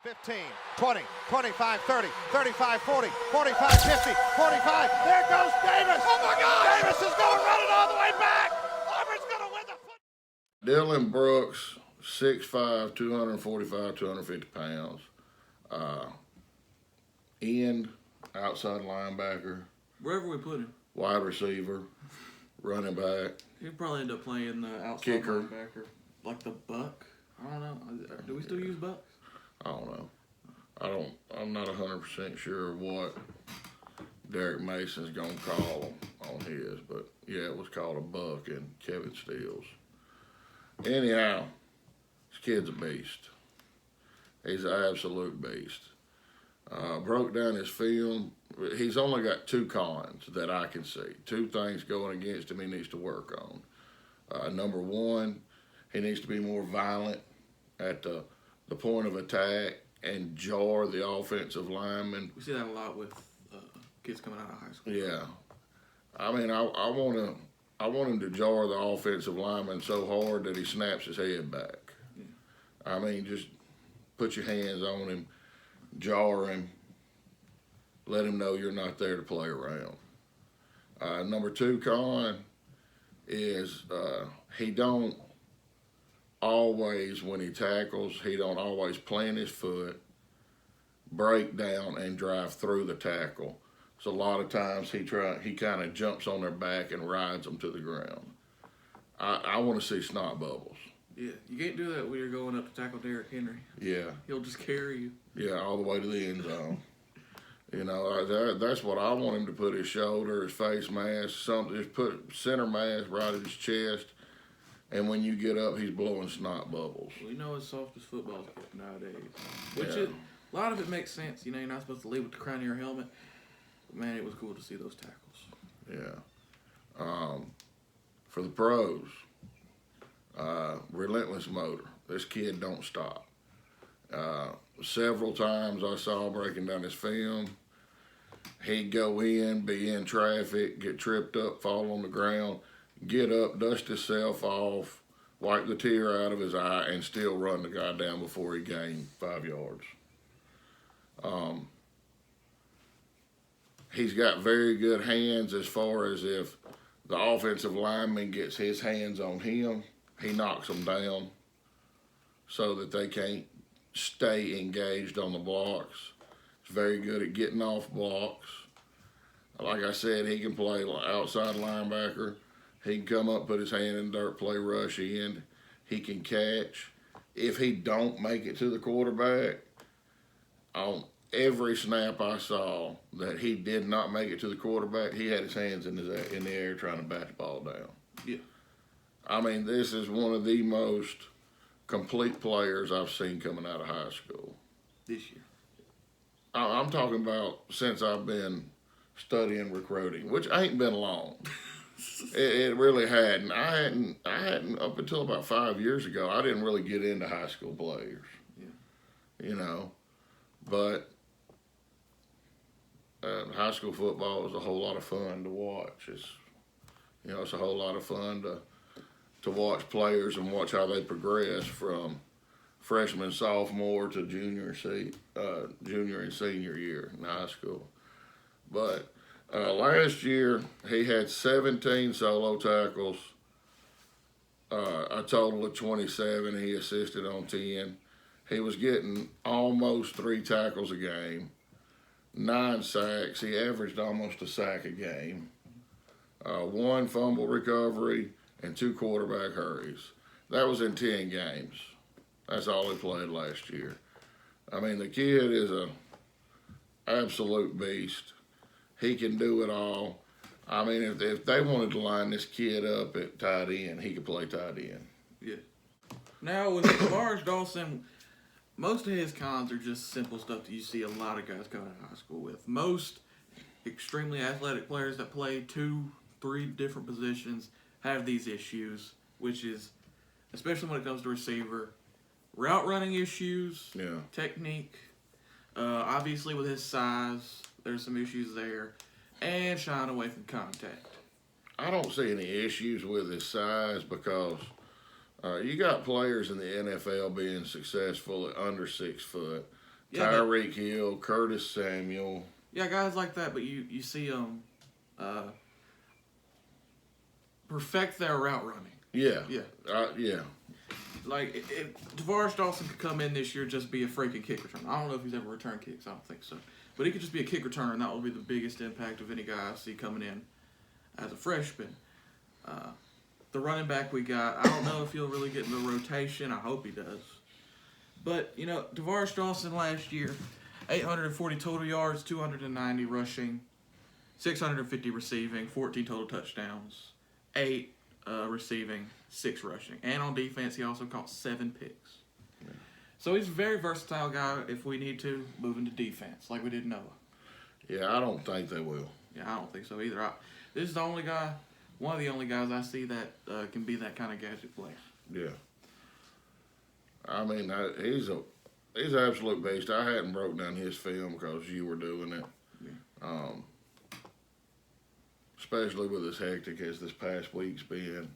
15, 20, 25, 30, 35, 40, 45, 50, 45. There goes Davis. Oh, my God. Davis is going running all the way back. Auburn's going to win the foot. Dylan Brooks, 6'5", 245, 250 pounds. End, outside linebacker. Wherever we put him. Wide receiver, running back. He'd probably end up playing the outside Kicker. linebacker. Like the Buck. I don't know. Do we still use Bucks? I don't know. I'm not 100% sure what Derek Mason's going to call him on his, but yeah, it was called a buck in Kevin Steele's. Anyhow, this kid's a beast. He's an absolute beast. Broke down his film. He's only got two cons that I can see. Two things going against him he needs to work on. Number one, he needs to be more violent at the point of attack and jar the offensive lineman. We see that a lot with kids coming out of high school. Yeah. I mean, I want him to jar the offensive lineman so hard that he snaps his head back. Yeah. I mean, just put your hands on him, jar him, let him know you're not there to play around. Number two con is he don't always, when he tackles, he don't always plant his foot, break down, and drive through the tackle. So a lot of times he kind of jumps on their back and rides them to the ground. I want to see snot bubbles. Yeah, you can't do that when you're going up to tackle Derrick Henry. Yeah. He'll just carry you. Yeah, all the way to the end zone. You know, that's what I want him to put: his shoulder, his face mask, something. Just put center mask right at his chest, and when you get up, he's blowing snot bubbles. Well, you know, as soft as football's getting nowadays, which a lot of it makes sense. You know, you're not supposed to lead with the crown of your helmet. But man, it was cool to see those tackles. Yeah. For the pros, relentless motor. This kid don't stop. Several times I saw breaking down his film. He'd go in, be in traffic, get tripped up, fall on the ground, get up, dust himself off, wipe the tear out of his eye, and still run the guy down before he gained 5 yards. He's got very good hands as far as if the offensive lineman gets his hands on him, he knocks them down so that they can't stay engaged on the blocks. He's very good at getting off blocks. Like I said, he can play outside linebacker. He can come up, put his hand in the dirt, play rush end. He can catch. If he don't make it to the quarterback, on every snap I saw that he did not make it to the quarterback, he had his hands in the air trying to bat the ball down. Yeah. I mean, this is one of the most complete players I've seen coming out of high school. This year. I'm talking about since I've been studying recruiting, which ain't been long. It really hadn't. I hadn't up until about 5 years ago. I didn't really get into high school players. Yeah. You know, but high school football is a whole lot of fun to watch. It's a whole lot of fun to watch players and watch how they progress from freshman, sophomore to junior and senior year in high school. But last year he had 17 solo tackles, a total of 27. He assisted on 10. He was getting almost 3 tackles a game, 9 sacks. He averaged almost a sack a game, 1 fumble recovery, and 2 quarterback hurries. That was in 10 games. That's all he played last year. I mean, the kid is an absolute beast. He can do it all. I mean, if they wanted to line this kid up at tight end, he could play tight end. Yeah. Now, with Lars Dawson, most of his cons are just simple stuff that you see a lot of guys coming out of high school with. Most extremely athletic players that play 2-3 different positions have these issues, which is, especially when it comes to receiver, route running issues, technique. Obviously, with his size, there's some issues there, and shying away from contact. I don't see any issues with his size because you got players in the NFL being successful at under 6 foot Yeah, Tyreek Hill, Curtis Samuel. Yeah, guys like that, but you see them perfect their route running. Yeah. Yeah. Yeah. Like, if Tavares Dawson could come in this year just be a freaking kick returner. I don't know if he's ever returned kicks. I don't think so. But he could just be a kick returner, and that would be the biggest impact of any guy I see coming in as a freshman. The running back we got, I don't know if he'll really get in the rotation. I hope he does. But, Tavares Dawson last year, 840 total yards, 290 rushing, 650 receiving, 14 total touchdowns, 8 receiving, 6 rushing. And on defense, he also caught 7 picks. Yeah. So he's a very versatile guy if we need to move into defense, like we did Noah. Yeah, I don't think they will. Yeah, I don't think so either. This is the only guy, one of the only guys I see that can be that kind of gadget player. Yeah. I mean, he's an absolute beast. I hadn't broke down his film because you were doing it. Yeah. Especially with as hectic as this past week's been.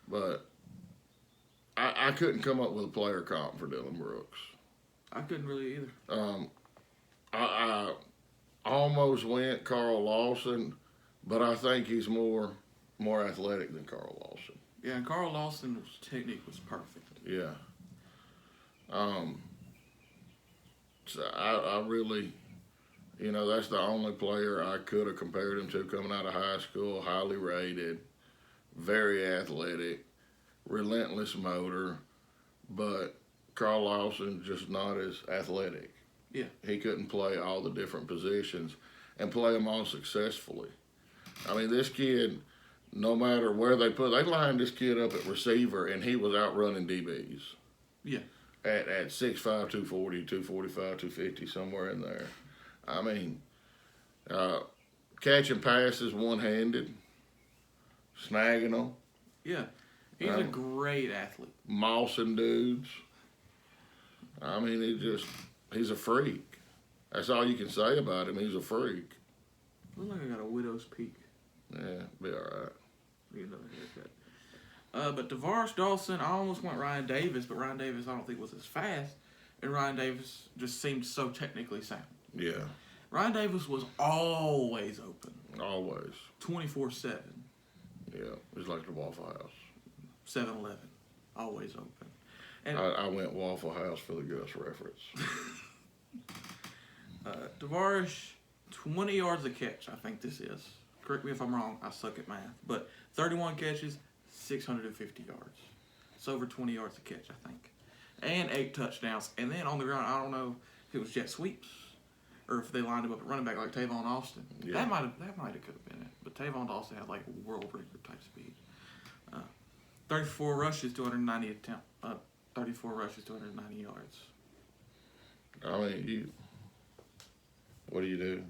But I couldn't come up with a player comp for Dylan Brooks. I couldn't really either. I almost went Carl Lawson, but I think he's more athletic than Carl Lawson. Yeah, and Carl Lawson's technique was perfect. Yeah. So I really, that's the only player I could have compared him to coming out of high school. Highly rated, very athletic, relentless motor, but Carl Lawson just not as athletic. Yeah. He couldn't play all the different positions and play them all successfully. I mean, this kid, no matter where they lined this kid up at receiver, and he was outrunning DBs. Yeah. At 6'5", 240, 245, 250, somewhere in there. I mean, catching passes one-handed, snagging them. Yeah. He's a great athlete. Mossing dudes. I mean, he's a freak. That's all you can say about him. He's a freak. Looks like I got a widow's peak. Yeah, be all right. You know, haircut. But Tavares Dawson, I almost went Ryan Davis, but Ryan Davis I don't think was as fast, and Ryan Davis just seemed so technically sound. Yeah. Ryan Davis was always open. Always. 24/7. Yeah, it's like the Waffle House. 7-Eleven, always open. And I went Waffle House for the Gus reference. Tavares, 20 yards a catch, I think this is. Correct me if I'm wrong, I suck at math. But 31 catches, 650 yards. It's over 20 yards a catch, I think. And 8 touchdowns. And then on the ground, I don't know if it was jet sweeps or if they lined him up at running back like Tavon Austin. Yeah. That might have could have been it. But Tavon Austin had like world record type speed. 34 rushes, 290 34 rushes, 290 yards. I mean, what do you do?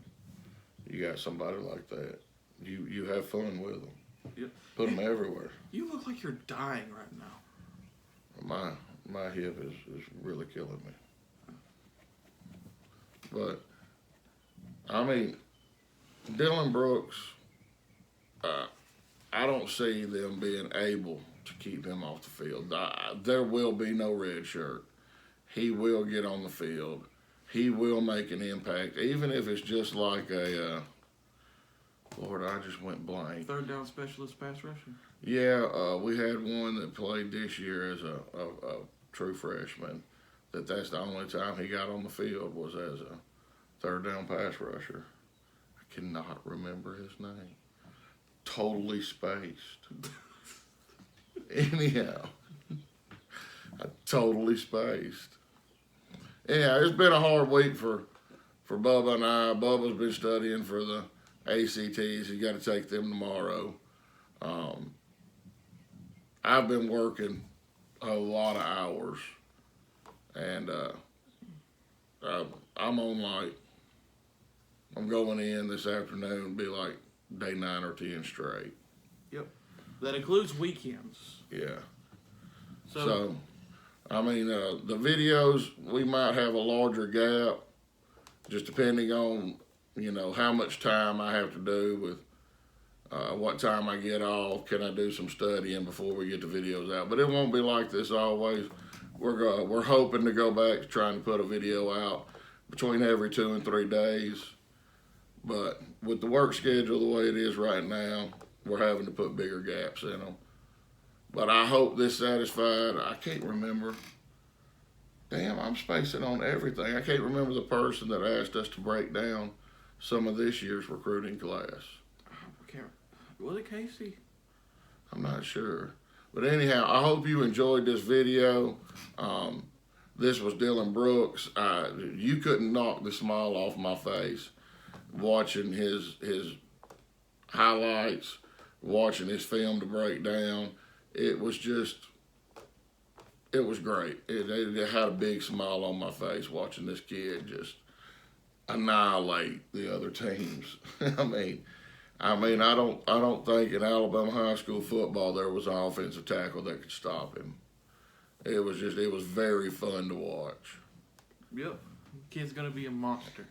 You got somebody like that. You have fun with them. Yep. Put them everywhere. You look like you're dying right now. My hip is really killing me. But, I mean, Dylan Brooks, I don't see them being able to keep him off the field. There will be no red shirt. He will get on the field. He will make an impact, even if it's just like a, Lord, I just went blank. Third down specialist pass rusher? Yeah, we had one that played this year as a true freshman. That's the only time he got on the field was as a third down pass rusher. I cannot remember his name. Totally spaced. Anyhow, I totally spaced. Yeah, it's been a hard week for Bubba and I. Bubba's been studying for the ACTs. He's got to take them tomorrow. I've been working a lot of hours, and I'm going in this afternoon, be like day 9 or 10 straight. Yep. That includes weekends. Yeah. So I mean, the videos, we might have a larger gap, just depending on, how much time I have to do with what time I get off. Can I do some studying before we get the videos out? But it won't be like this always. we're hoping to go back to trying to put a video out between every 2 and 3 days. But with the work schedule the way it is right now, we're having to put bigger gaps in them. But I hope this satisfied. I can't remember. Damn, I'm spacing on everything. I can't remember the person that asked us to break down some of this year's recruiting class. Was it Casey? I'm not sure. But anyhow, I hope you enjoyed this video. This was Dylan Brooks. You couldn't knock the smile off my face watching his highlights, watching his film to break down. It was great. It had a big smile on my face watching this kid just annihilate the other teams. I mean, I don't think in Alabama high school football there was an offensive tackle that could stop him. It was very fun to watch. Yep, kid's gonna be a monster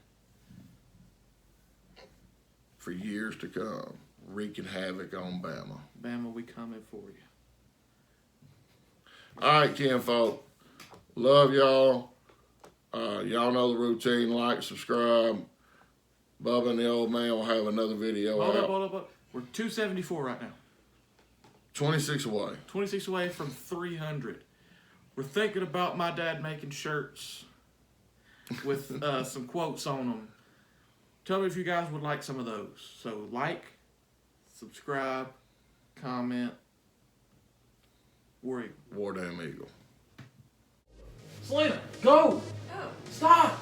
For years to come, wreaking havoc on Bama. Bama, we coming for you. All right, kinfolk. Love y'all. Y'all know the routine. Like, subscribe. Bubba and the old man will have another video out. Hold up. We're 274 right now. 26 away. 26 away from 300. We're thinking about my dad making shirts with some quotes on them. Tell me if you guys would like some of those. So like, subscribe, comment. War Eagle. War Damn Eagle. Selena, go! Oh. Stop!